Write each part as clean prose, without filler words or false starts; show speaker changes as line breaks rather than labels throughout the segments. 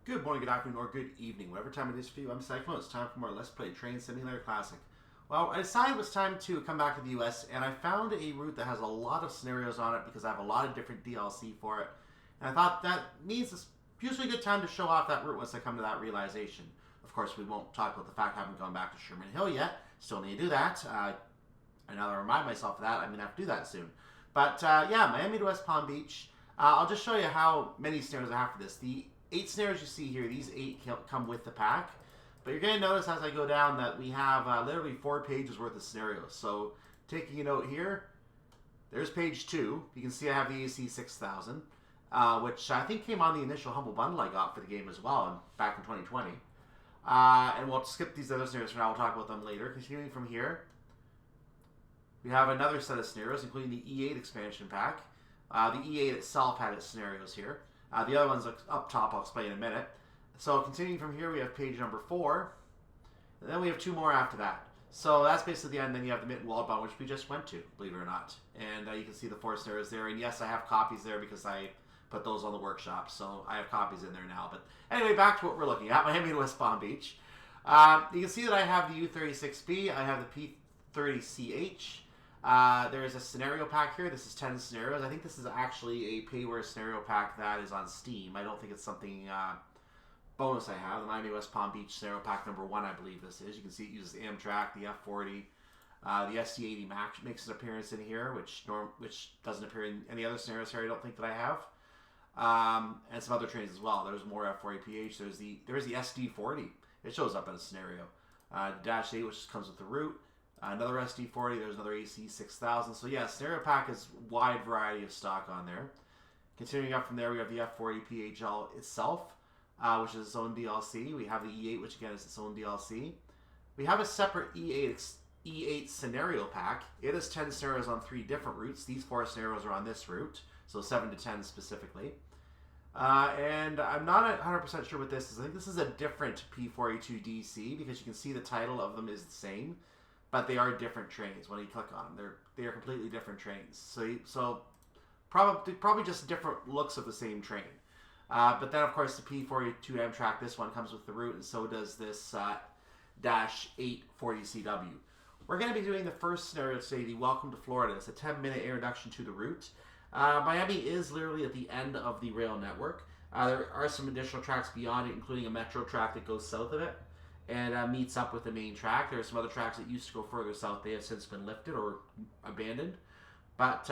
Good morning, good afternoon, or good evening. Whatever time it is for you, I'm Cyclone. It's time for more Let's Play Train Simulator Classic. Well, I decided it was time to come back to the US, and I found a route that has a lot of scenarios on it because I have a lot of different DLC for it. And I thought that means it's usually a good time to show off that route once I come to that realization. Of course, we won't talk about the fact I haven't gone back to Sherman Hill yet. Still need to do that. I now that I remind myself of that, I'm going to have to do that soon. But yeah, Miami to West Palm Beach. I'll just show you how many scenarios I have for this. The 8 scenarios you see here, these 8 come with the pack. But you're going to notice as I go down that we have literally 4 pages worth of scenarios. So taking a note here, there's page 2. You can see I have the AC 6000, which I think came on the initial Humble Bundle I got for the game as well back in 2020. And we'll skip these other scenarios for now. We'll talk about them later. Continuing from here, we have another set of scenarios, including the E8 expansion pack. The E8 itself had its scenarios here. The other ones up top I'll explain in a minute. So continuing from here, we have page number 4. And then we have 2 more after that. So that's basically the end. Then you have the Mitten Walled Bond, which we just went to, believe it or not. And you can see the 4 scenarios there. And yes, I have copies there because I put those on the workshop. So I have copies in there now. But anyway, back to what we're looking at. Miami to West Palm Beach. You can see that I have the U36B. I have the P30CH. There is a scenario pack here. This is 10 scenarios. I think this is actually a payware scenario pack that is on Steam. I don't think it's something bonus I have. The Miami West Palm Beach scenario pack number 1, I believe this is. You can see it uses Amtrak, the F40, the SD80 Max makes an appearance in here, which doesn't appear in any other scenarios here. I don't think that I have, and some other trains as well. There's more F40PH. There's the SD40. It shows up in a scenario. Dash 8, which comes with the route. Another SD40, there's another AC 6000. So yeah, scenario pack is wide variety of stock on there. Continuing up from there, we have the F40 PHL itself, which is its own DLC. We have the E8, which again is its own DLC. We have a separate E8 scenario pack. It has 10 scenarios on 3 different routes. These 4 scenarios are on this route, so 7 to 10 specifically. And I'm not 100% sure what this is. I think this is a different P4A2DC because you can see the title of them is the same. But they are different trains when you click on them. They are completely different trains. So probably just different looks of the same train. But then, of course, the P42 Amtrak, this one comes with the route, and so does this Dash 840CW. We're going to be doing the first scenario today, the Welcome to Florida. It's a 10-minute introduction to the route. Miami is literally at the end of the rail network. There are some additional tracks beyond it, including a metro track that goes south of it and meets up with the main track. There are some other tracks that used to go further south. They have since been lifted or abandoned. But,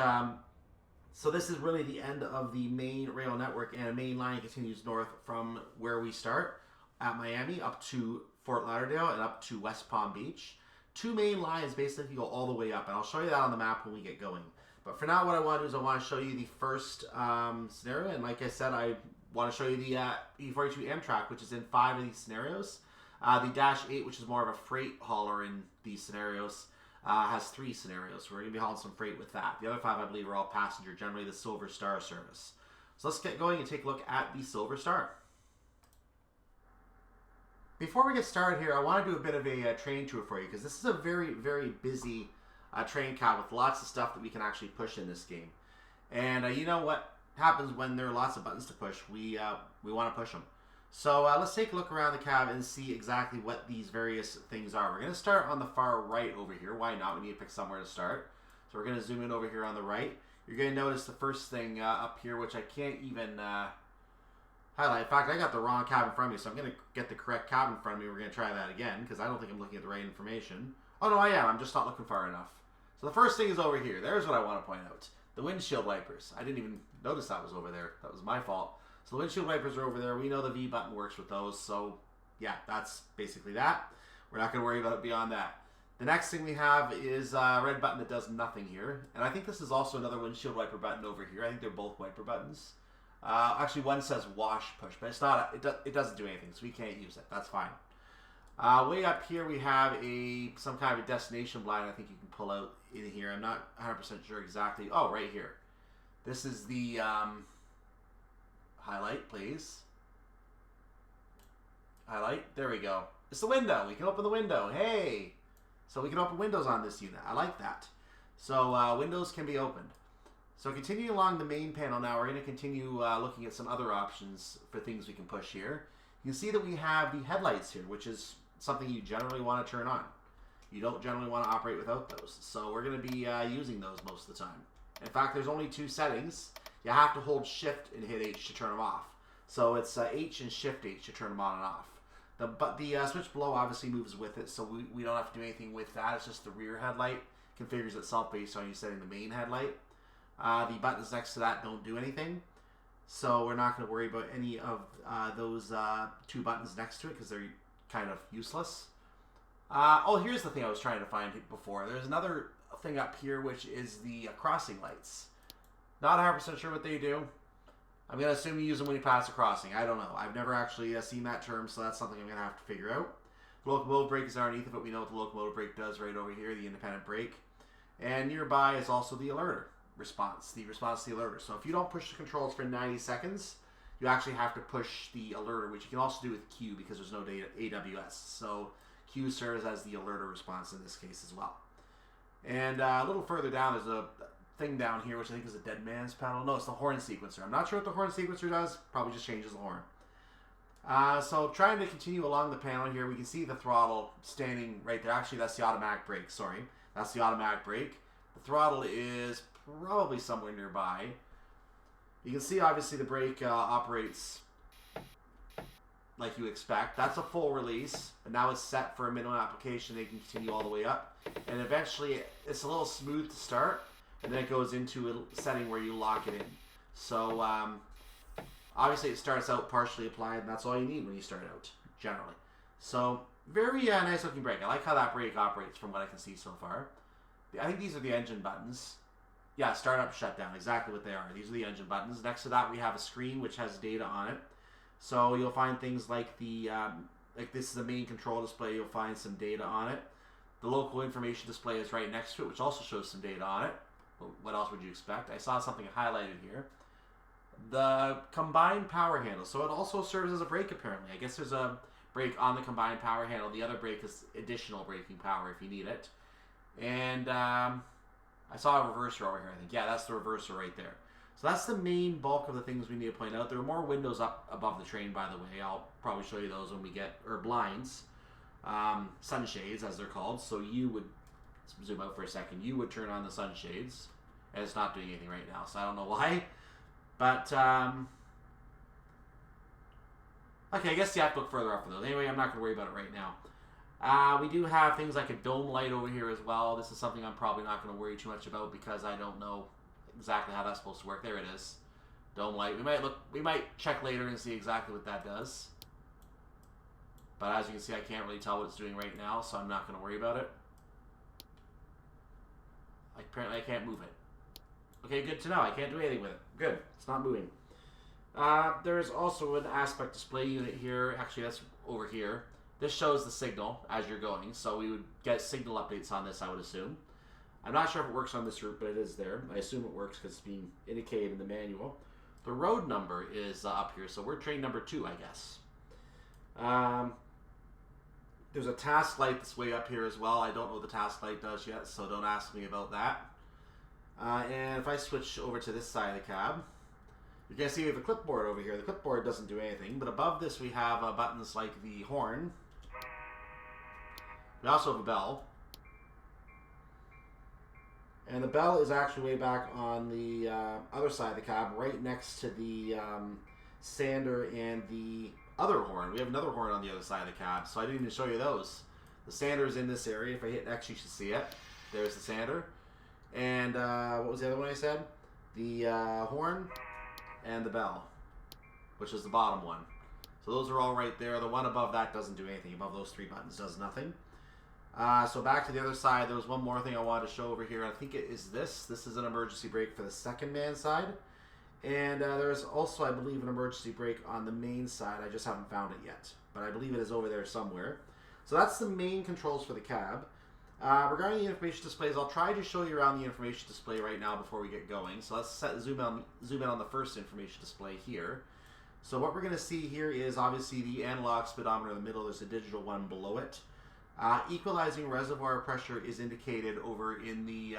so this is really the end of the main rail network, and a main line continues north from where we start at Miami up to Fort Lauderdale and up to West Palm Beach. 2 main lines basically go all the way up, and I'll show you that on the map when we get going. But for now, what I want to do is I want to show you the first scenario, and like I said, I want to show you the E42 Amtrak, which is in 5 of these scenarios. The Dash 8, which is more of a freight hauler in these scenarios, has 3 scenarios. We're going to be hauling some freight with that. The other 5, I believe, are all passenger, generally the Silver Star service. So let's get going and take a look at the Silver Star. Before we get started here, I want to do a bit of a train tour for you, because this is a very, very busy train cab with lots of stuff that we can actually push in this game. And you know what happens when there are lots of buttons to push. We want to push them. So let's take a look around the cab and see exactly what these various things are. We're going to start on the far right over here. Why not? We need to pick somewhere to start. So we're going to zoom in over here on the right. You're going to notice the first thing up here, which I can't even highlight. In fact, I got the wrong cab in front of me, so I'm going to get the correct cab in front of me. We're going to try that again, because I don't think I'm looking at the right information. Oh, no, I am. I'm just not looking far enough. So the first thing is over here. There's what I want to point out. The windshield wipers. I didn't even notice that was over there. That was my fault. So the windshield wipers are over there. We know the V button works with those. So yeah, that's basically that. We're not going to worry about it beyond that. The next thing we have is a red button that does nothing here. And I think this is also another windshield wiper button over here. I think they're both wiper buttons. Actually, one says wash push, but it's not. It doesn't do anything, so we can't use it. That's fine. Way up here we have some kind of a destination blind I think you can pull out in here. I'm not 100% sure exactly. Oh, right here. This is the highlight, please. Highlight. There we go. It's the window. We can open the window. Hey! So we can open windows on this unit. I like that. So windows can be opened. So continuing along the main panel now, we're going to continue looking at some other options for things we can push here. You can see that we have the headlights here, which is something you generally want to turn on. You don't generally want to operate without those. So we're going to be using those most of the time. In fact, there's only 2 settings. You have to hold Shift and hit H to turn them off. So it's H and Shift H to turn them on and off. But the switch below obviously moves with it, so we don't have to do anything with that. It's just the rear headlight configures itself based on you setting the main headlight. The buttons next to that don't do anything, so we're not going to worry about any of those 2 buttons next to it because they're kind of useless. Oh, here's the thing I was trying to find before. There's another thing up here, which is the crossing lights. Not 100% sure what they do. I'm going to assume you use them when you pass a crossing. I don't know. I've never actually seen that term, so that's something I'm going to have to figure out. The locomotive brake is underneath it, but we know what the locomotive brake does right over here, the independent brake. And nearby is also the alerter response, the response to the alerter. So if you don't push the controls for 90 seconds, you actually have to push the alerter, which you can also do with Q because there's no AWS. So Q serves as the alerter response in this case as well. And a little further down, there's a thing down here, which I think is a dead man's pedal. No, it's the horn sequencer. I'm not sure what the horn sequencer does. Probably just changes the horn. So trying to continue along the panel here, we can see the throttle standing right there. Actually, that's the automatic brake. Sorry. That's the automatic brake. The throttle is probably somewhere nearby. You can see, obviously, the brake operates like you expect. That's a full release, and now it's set for a minimum application. They can continue all the way up, and eventually it's a little smooth to start, and then it goes into a setting where you lock it in. So obviously it starts out partially applied, and that's all you need when you start out generally. So very nice looking brake. I like how that brake operates from what I can see so far. I think these are the engine buttons. Yeah, start up, shut down, exactly what they are. These are the engine buttons. Next to that we have a screen which has data on it. So you'll find things like the, like this is the main control display, you'll find some data on it. The local information display is right next to it, which also shows some data on it. What else would you expect? I saw something highlighted here. The combined power handle. So it also serves as a brake apparently. I guess there's a brake on the combined power handle. The other brake is additional braking power if you need it. And I saw a reverser over here, I think. Yeah, that's the reverser right there. So that's the main bulk of the things we need to point out. There are more windows up above the train, by the way. I'll probably show you those when we get, or blinds, sunshades as they're called. So you would, let's zoom out for a second, you would turn on the sunshades. And it's not doing anything right now, so I don't know why. But, okay, I guess you have to look further up for those. Anyway, I'm not going to worry about it right now. We do have things like a dome light over here as well. This is something I'm probably not going to worry too much about because I don't know exactly how that's supposed to work. There it is. Dome light. We might check later and see exactly what that does. But as you can see, I can't really tell what it's doing right now, so I'm not going to worry about it. Apparently I can't move it. Okay, good to know. I can't do anything with it. Good. It's not moving. There's also an aspect display unit here. Actually, that's over here. This shows the signal as you're going, so we would get signal updates on this, I would assume. I'm not sure if it works on this route, but it is there. I assume it works because it's being indicated in the manual. The road number is up here, so we're train number 2, I guess. There's a task light that's way up here as well. I don't know what the task light does yet, so don't ask me about that. And if I switch over to this side of the cab, you can see we have a clipboard over here. The clipboard doesn't do anything, but above this we have buttons like the horn. We also have a bell. And the bell is actually way back on the other side of the cab, right next to the sander and the other horn. We have another horn on the other side of the cab, so I didn't even show you those. The sander is in this area. If I hit X, you should see it. There's the sander. And what was the other one I said? The horn and the bell, which is the bottom one. So those are all right there. The one above that doesn't do anything. Above those 3 buttons does nothing. So back to the other side, there was one more thing I wanted to show over here. I think it is this. This is an emergency brake for the second man side. And there's also, I believe, an emergency brake on the main side. I just haven't found it yet. But I believe it is over there somewhere. So that's the main controls for the cab. Regarding the information displays, I'll try to show you around the information display right now before we get going. So let's zoom in on the first information display here. So what we're going to see here is obviously the analog speedometer in the middle. There's a digital one below it. Equalizing reservoir pressure is indicated over in the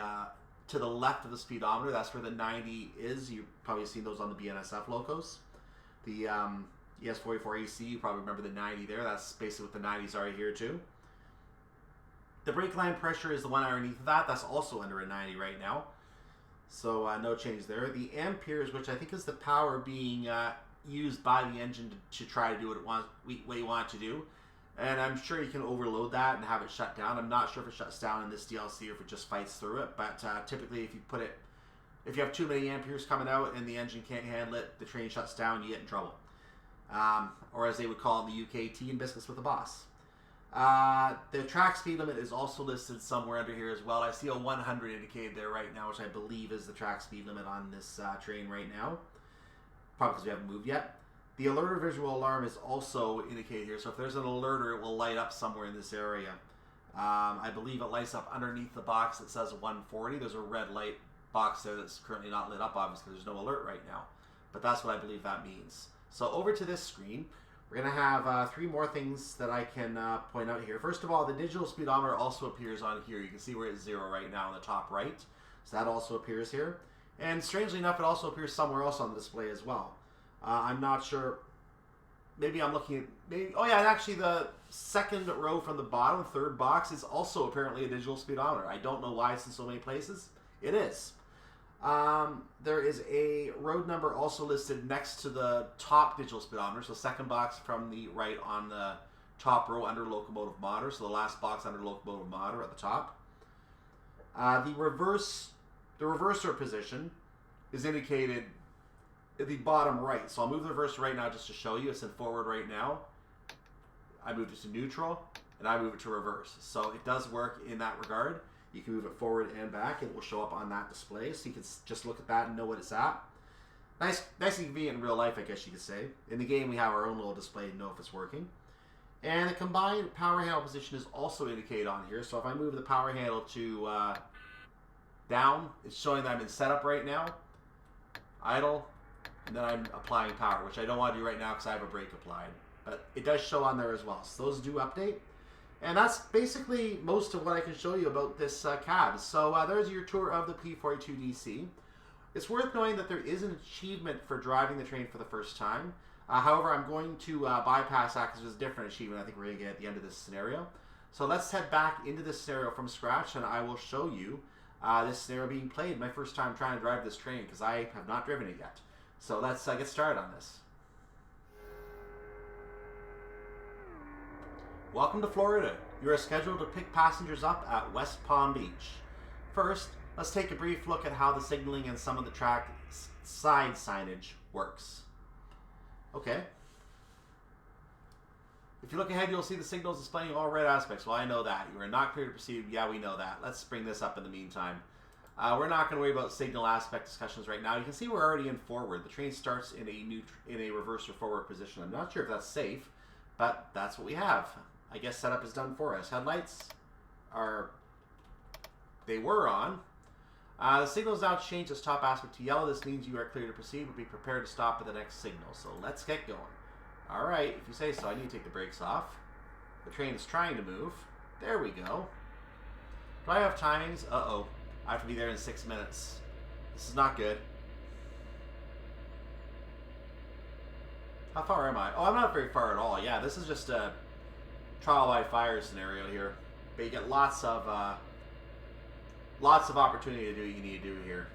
to the left of the speedometer, that's where the 90 is. You've probably seen those on the BNSF locos. The ES44AC, you probably remember the 90 there. That's basically what the 90s are here too. The brake line pressure is the one underneath of that. That's also under a 90 right now. So no change there. The amperes, which I think is the power being used by the engine to try to do what you want it to do. And I'm sure you can overload that and have it shut down. I'm not sure if it shuts down in this DLC or if it just fights through it. But typically if you have too many amperes coming out and the engine can't handle it, the train shuts down, you get in trouble. Or as they would call it in the UK, tea and biscuits with the boss. The track speed limit is also listed somewhere under here as well. I see a 100 indicated there right now, which I believe is the track speed limit on this train right now. Probably because we haven't moved yet. The alerter visual alarm is also indicated here. So if there's an alerter, it will light up somewhere in this area. I believe it lights up underneath the box that says 140. There's a red light box there that's currently not lit up, obviously, because there's no alert right now. But that's what I believe that means. So over to this screen. We're going to have 3 more things that I can point out here. First of all, the digital speedometer also appears on here. You can see where it's 0 right now in the top right. So that also appears here. And strangely enough, it also appears somewhere else on the display as well. I'm not sure. Maybe I'm looking at... oh yeah, and actually the second row from the bottom, third box, is also apparently a digital speedometer. I don't know why it's in so many places. It is. There is a road number also listed next to the top digital speedometer. So second box from the right on the top row under locomotive monitor. So the last box under locomotive monitor at the top. The reverser position is indicated at the bottom right. So I'll move the reverser right now just to show you. It's in forward right now. I moved it to neutral and I move it to reverse. So it does work in that regard. You can move it forward and back, and it will show up on that display, so you can just look at that and know what it's at. Nice and convenient in real life, I guess you could say. In the game, we have our own little display to know if it's working. And the combined power handle position is also indicated on here. So if I move the power handle to down, it's showing that I'm in setup right now. Idle, and then I'm applying power, which I don't want to do right now because I have a brake applied. But it does show on there as well. So those do update. And that's basically most of what I can show you about this cab. So there's your tour of the P42DC. It's worth knowing that there is an achievement for driving the train for the first time. However, I'm going to bypass that because there's a different achievement I think we're going to get at the end of this scenario. So let's head back into this scenario from scratch, and I will show you this scenario being played. My first time trying to drive this train because I have not driven it yet. So let's get started on this. Welcome to Florida. You are scheduled to pick passengers up at West Palm Beach. First, let's take a brief look at how the signaling and some of the track side signage works. Okay. If you look ahead, you'll see the signals displaying all red aspects. Well, I know that. You are not clear to proceed. Yeah, we know that. Let's bring this up in the meantime. We're not going to worry about signal aspect discussions right now. You can see we're already in forward. The train starts in a reverse or forward position. I'm not sure if that's safe, but that's what we have. I guess setup is done for us. Headlights were on. The signal is now changed its top aspect to yellow. This means you are clear to proceed, but be prepared to stop at the next signal. So let's get going. All right, if you say so, I need to take the brakes off. The train is trying to move. There we go. Do I have timings? Uh-oh. I have to be there in 6 minutes. This is not good. How far am I? Oh, I'm not very far at all. Yeah, this is just a trial by fire scenario here, but you get lots of opportunity to do what you need to do here.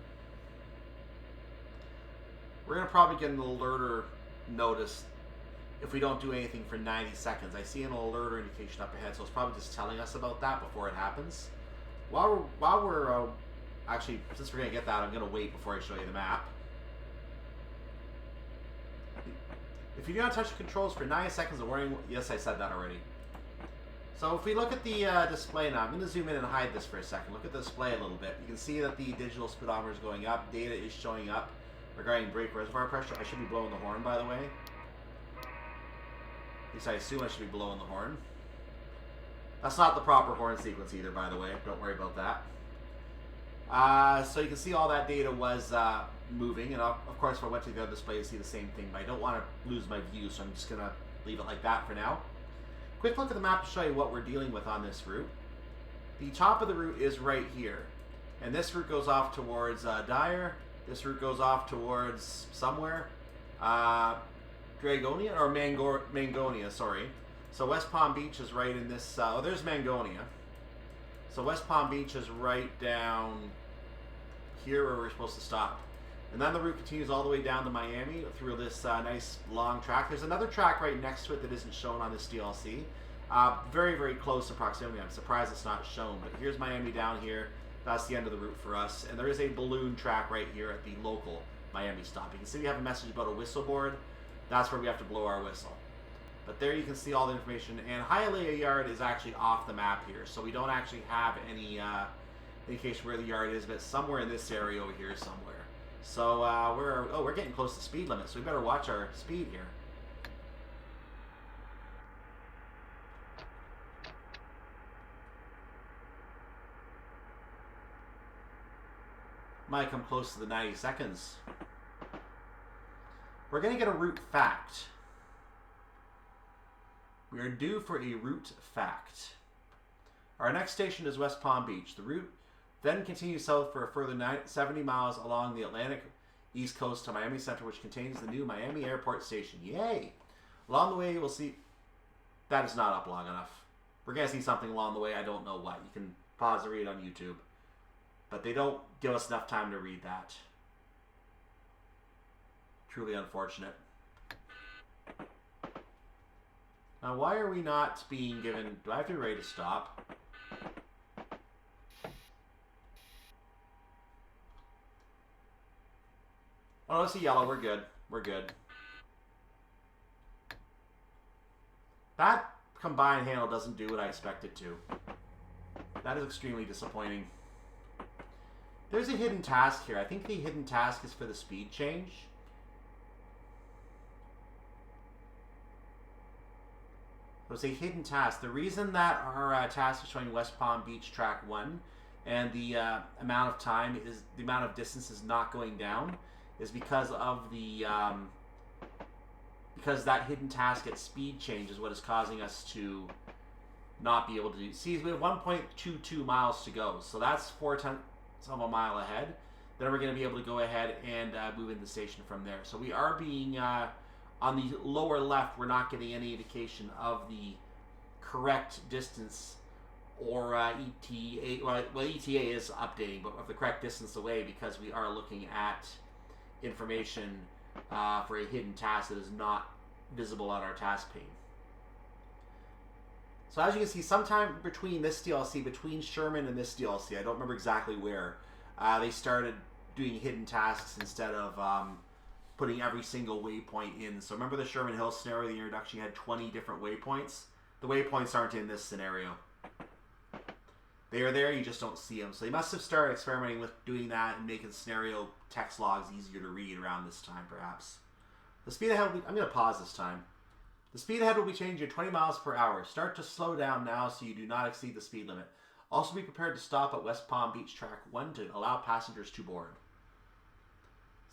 We're gonna probably get an alerter notice if we don't do anything for 90 seconds. I see an alerter indication up ahead, so it's probably just telling us about that before it happens. While we're actually, since we're gonna get that, I'm gonna wait before I show you the map. If you do not touch the controls for 90 seconds, the warning. Yes, I said that already. So if we look at the display now, I'm going to zoom in and hide this for a second. Look at the display a little bit. You can see that the digital speedometer is going up. Data is showing up regarding brake reservoir pressure. I should be blowing the horn, by the way. At least I assume I should be blowing the horn. That's not the proper horn sequence either, by the way. Don't worry about that. So you can see all that data was moving. And of course, if I went to the other display, you see the same thing. But I don't want to lose my view, so I'm just going to leave it like that for now. Quick look at the map to show you what we're dealing with on this route. The top of the route is right here. And this route goes off towards Dyer. This route goes off towards somewhere. Dragonia or Mangonia, sorry. So West Palm Beach is right in this. Oh, there's Mangonia. So West Palm Beach is right down here where we're supposed to stop. And then the route continues all the way down to Miami through this nice long track. There's another track right next to it that isn't shown on this DLC. Very, very close in proximity. I'm surprised it's not shown. But here's Miami down here. That's the end of the route for us. And there is a balloon track right here at the local Miami stop. You can see we have a message about a whistle board. That's where we have to blow our whistle. But there you can see all the information. And Hialeah Yard is actually off the map here. So we don't actually have any indication where the yard is. But it's somewhere in this area over here somewhere. So we're getting close to speed limit. So we better watch our speed here. Might come close to the 90 seconds. We're going to get a route fact. We are due for a route fact. Our next station is West Palm Beach. The route then continues south for a further 70 miles along the Atlantic East Coast to Miami Center, which contains the new Miami Airport Station. Yay! Along the way, we'll see... That is not up long enough. We're going to see something along the way. I don't know what. You can pause and read it on YouTube. But they don't give us enough time to read that. Truly unfortunate. Now, why are we not being given... Do I have to be ready to stop? Oh, it's a yellow. We're good. We're good. That combined handle doesn't do what I expect it to. That is extremely disappointing. There's a hidden task here. I think the hidden task is for the speed change. So it's a hidden task. The reason that our task is showing West Palm Beach Track 1 and the amount of time is, the amount of distance is not going down is because of the, because that hidden task at speed change is what is causing us to not be able to do. See, we have 1.22 miles to go. So that's 4/10 of a mile ahead. Then we're going to be able to go ahead and move into the station from there. So we are being, on the lower left, we're not getting any indication of the correct distance or ETA. Well, ETA is updating, but of the correct distance away, because we are looking at information for a hidden task that is not visible on our task pane. So as you can see, sometime between this DLC, between Sherman and this DLC, I don't remember exactly where, they started doing hidden tasks instead of putting every single waypoint in. So remember the Sherman Hill scenario, the introduction, you had 20 different waypoints? The waypoints aren't in this scenario. They are there, you just don't see them. So they must have started experimenting with doing that and making scenario text logs easier to read around this time, perhaps. The speed ahead will be, I'm going to pause this time. The speed ahead will be changed to 20 miles per hour. Start to slow down now so you do not exceed the speed limit. Also be prepared to stop at West Palm Beach Track 1 to allow passengers to board.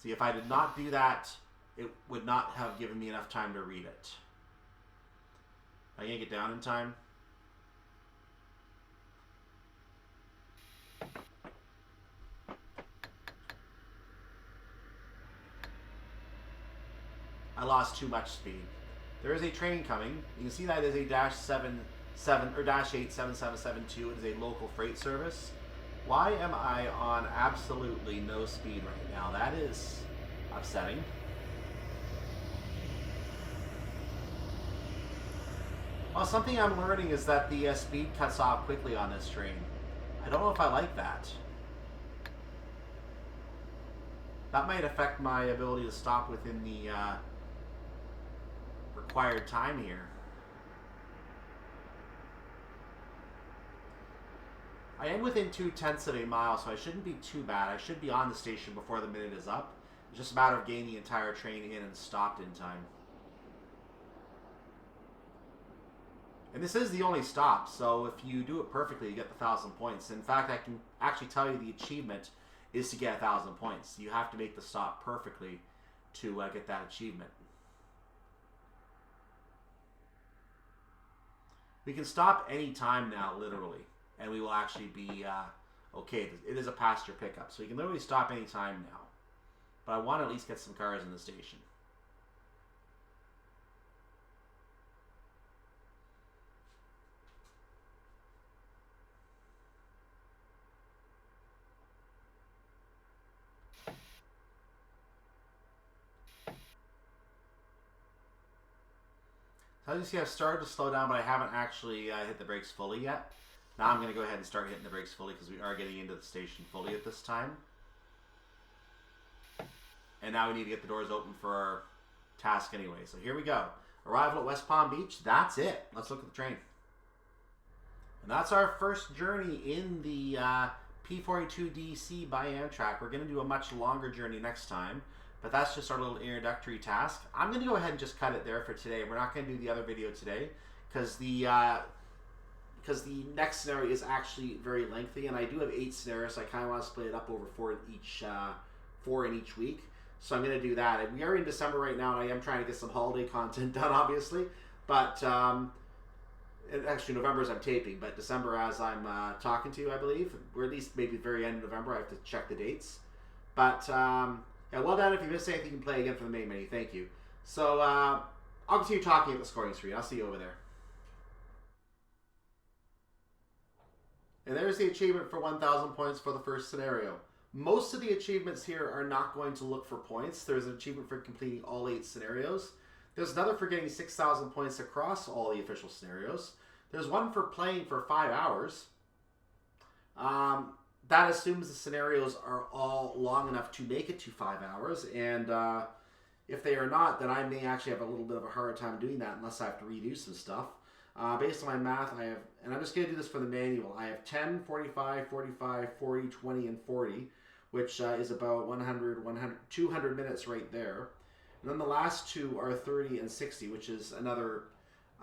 See, if I did not do that, it would not have given me enough time to read it. Am I going to get down in time? I lost too much speed. There is a train coming. You can see that is a -87772. It is a local freight service. Why am I on absolutely no speed right now? That is upsetting. Well, something I'm learning is that the speed cuts off quickly on this train. I don't know if I like that. That might affect my ability to stop within the required time here. I am within 0.2 of a mile, so I shouldn't be too bad. I should be on the station before the minute is up. It's just a matter of getting the entire train in and stopped in time. And this is the only stop, so if you do it perfectly, you get the 1,000 points. In fact, I can actually tell you the achievement is to get 1,000 points. You have to make the stop perfectly to get that achievement. We can stop any time now, literally, and we will actually be Okay, it is a passenger pickup, so you can literally stop anytime now. But I want to at least get some cars in the station. So as you see, I've started to slow down, but I haven't actually hit the brakes fully yet. Now I'm going to go ahead and start hitting the brakes fully because we are getting into the station fully at this time. And now we need to get the doors open for our task anyway. So here we go. Arrival at West Palm Beach. That's it. Let's look at the train. And that's our first journey in the P42DC by Amtrak. We're going to do a much longer journey next time. But that's just our little introductory task. I'm going to go ahead and just cut it there for today. We're not going to do the other video today because the next scenario is actually very lengthy, and I do have 8 scenarios, so I kind of want to split it up over 4 in each week. So I'm going to do that. And we are in December right now, and I am trying to get some holiday content done, obviously. But actually, November as I'm taping, but December as I'm talking to you, I believe, or at least maybe the very end of November. I have to check the dates. But yeah, well done. If you missed anything, you can play again from the main menu. Thank you. So I'll continue talking at the scoring screen. I'll see you over there. And there's the achievement for 1,000 points for the first scenario. Most of the achievements here are not going to look for points. There's an achievement for completing all 8 scenarios. There's another for getting 6,000 points across all the official scenarios. There's one for playing for 5 hours. That assumes the scenarios are all long enough to make it to 5 hours. And if they are not, then I may actually have a little bit of a hard time doing that unless I have to redo some stuff. Based on my math, I have, and I'm just going to do this for the manual, I have 10, 45, 45, 40, 20, and 40, which is about 200 minutes right there. And then the last 2 are 30 and 60, which is another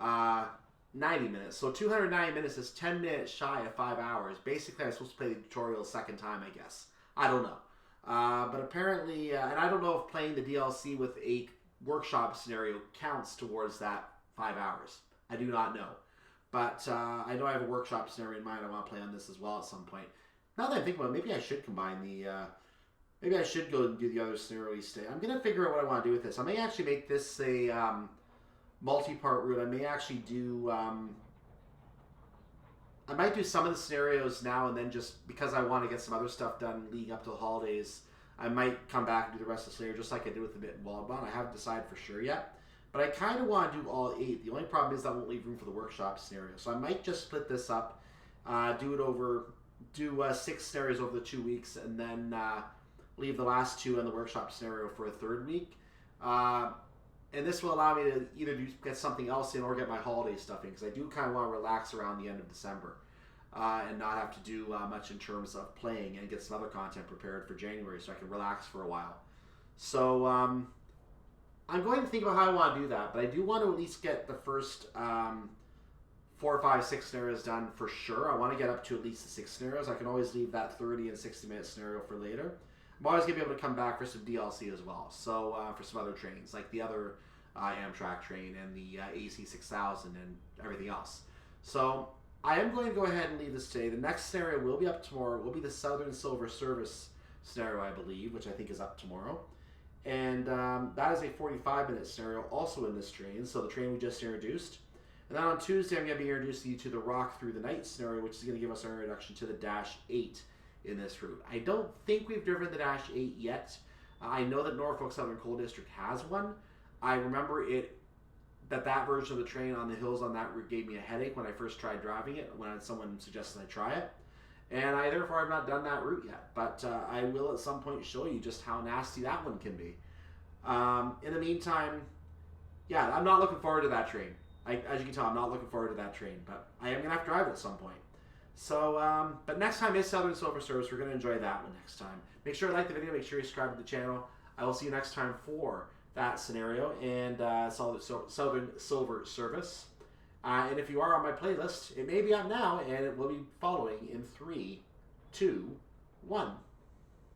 90 minutes. So 290 minutes is 10 minutes shy of 5 hours. Basically, I'm supposed to play the tutorial a second time, I guess. I don't know. But apparently, and I don't know if playing the DLC with a workshop scenario counts towards that 5 hours. I do not know. But I know I have a workshop scenario in mind. I want to play on this as well at some point. Now that I think about it, maybe I should combine the... maybe I should go and do the other scenario each day. I'm going to figure out what I want to do with this. I may actually make this a multi-part route. I may actually do... I might do some of the scenarios now and then just because I want to get some other stuff done leading up to the holidays. I might come back and do the rest of the scenario just like I did with the Bit and Wallabon. I haven't decided for sure yet. But I kind of want to do all 8. The only problem is that won't leave room for the workshop scenario. So I might just split this up, do 6 scenarios over the 2 weeks, and then leave the last 2 in the workshop scenario for a 3rd week. And this will allow me to either get something else in or get my holiday stuff in, because I do kind of want to relax around the end of December and not have to do much in terms of playing and get some other content prepared for January so I can relax for a while. So I'm going to think about how I want to do that, but I do want to at least get the first 4, 5, 6 scenarios done for sure. I want to get up to at least the 6 scenarios. I can always leave that 30 and 60 minute scenario for later. I'm always going to be able to come back for some DLC as well. So for some other trains, like the other Amtrak train and the AC 6000 and everything else. So I am going to go ahead and leave this today. The next scenario will be up tomorrow. It will be the Southern Silver Service scenario, I believe, which I think is up tomorrow. And that is a 45-minute scenario also in this train, so the train we just introduced. And then on Tuesday, I'm going to be introducing you to the Rock Through the Night scenario, which is going to give us our introduction to the Dash 8 in this route. I don't think we've driven the Dash 8 yet. I know that Norfolk Southern Coal District has one. I remember that version of the train on the hills on that route gave me a headache when I first tried driving it, when someone suggested I try it. And I therefore have not done that route yet. But I will at some point show you just how nasty that one can be. In the meantime, yeah, I'm not looking forward to that train. As you can tell, I'm not looking forward to that train. But I am going to have to drive it at some point. So, but next time is Southern Silver Service. We're going to enjoy that one next time. Make sure to like the video. Make sure you subscribe to the channel. I will see you next time for that scenario and Southern Silver Service. And if you are on my playlist, it may be up now, and it will be following in 3, 2, 1.